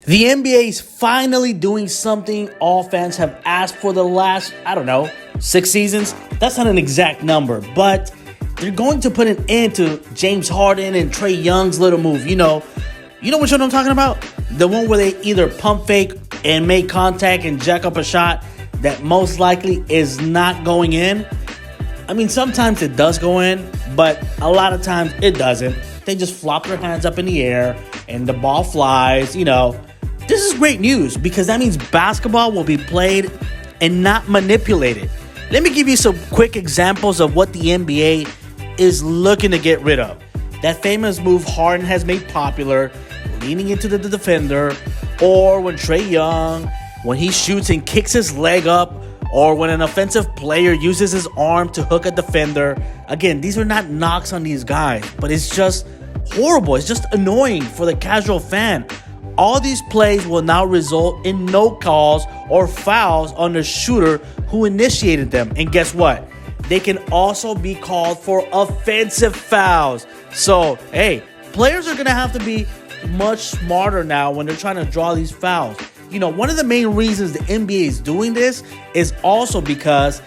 The NBA is finally doing something all fans have asked for the last, 6 seasons. That's not an exact number, but they're going to put an end to James Harden and Trae Young's little move. You know which one I'm talking about? The one where they either pump fake and make contact and jack up a shot that most likely is not going in. I mean, sometimes it does go in, but a lot of times it doesn't. They just flop their hands up in the air and the ball flies, This is great news because that means basketball will be played and not manipulated. Let me give you some quick examples of what the NBA is looking to get rid of. That famous move Harden has made popular, leaning into the defender, or when Trae Young, when he shoots and kicks his leg up, or when an offensive player uses his arm to hook a defender. Again, these are not knocks on these guys, but it's just horrible. It's just annoying for the casual fan. All these plays will now result in no calls or fouls on the shooter who initiated them. And guess what? They can also be called for offensive fouls. So, hey, players are going to have to be much smarter now when they're trying to draw these fouls. One of the main reasons the NBA is doing this is also because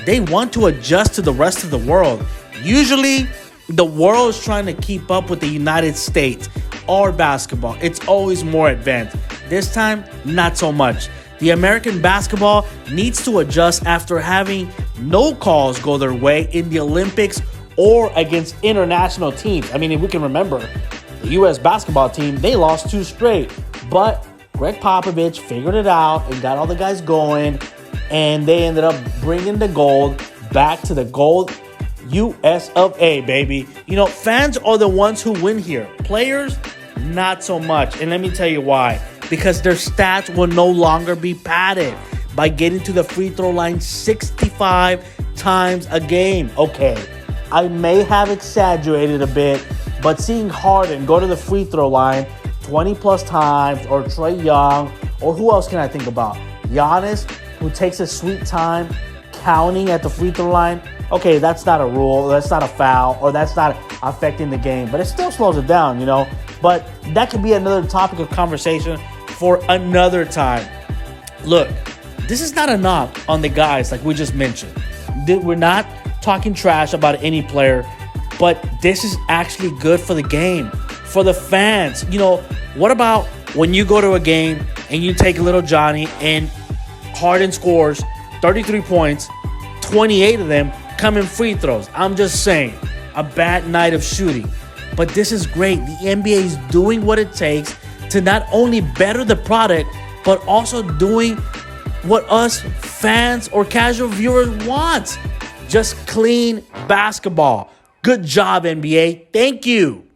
they want to adjust to the rest of the world. Usually, the world is trying to keep up with the United States or basketball. It's always more advanced. This time, not so much. The American basketball needs to adjust after having no calls go their way in the Olympics or against international teams. I mean, if we can remember, the U.S. basketball team, they lost 2 straight. But Greg Popovich figured it out and got all the guys going, and they ended up bringing the gold back to the gold US of A, baby. Fans are the ones who win here. Players, not so much. And let me tell you why. Because their stats will no longer be padded by getting to the free throw line 65 times a game. Okay, I may have exaggerated a bit, but seeing Harden go to the free throw line 20 plus times, or Trae Young, or who else can I think about? Giannis, who takes his sweet time counting at the free throw line. Okay, that's not a rule, that's not a foul, or that's not affecting the game, but it still slows it down, But that could be another topic of conversation for another time. Look, this is not a knock on the guys like we just mentioned. We're not talking trash about any player, but this is actually good for the game, for the fans. What about when you go to a game and you take little Johnny and Harden scores 33 points, 28 of them come in free throws? I'm just saying, a bad night of shooting. But this is great. The NBA is doing what it takes to not only better the product, but also doing what us fans or casual viewers want. Just clean basketball. Good job, NBA. Thank you.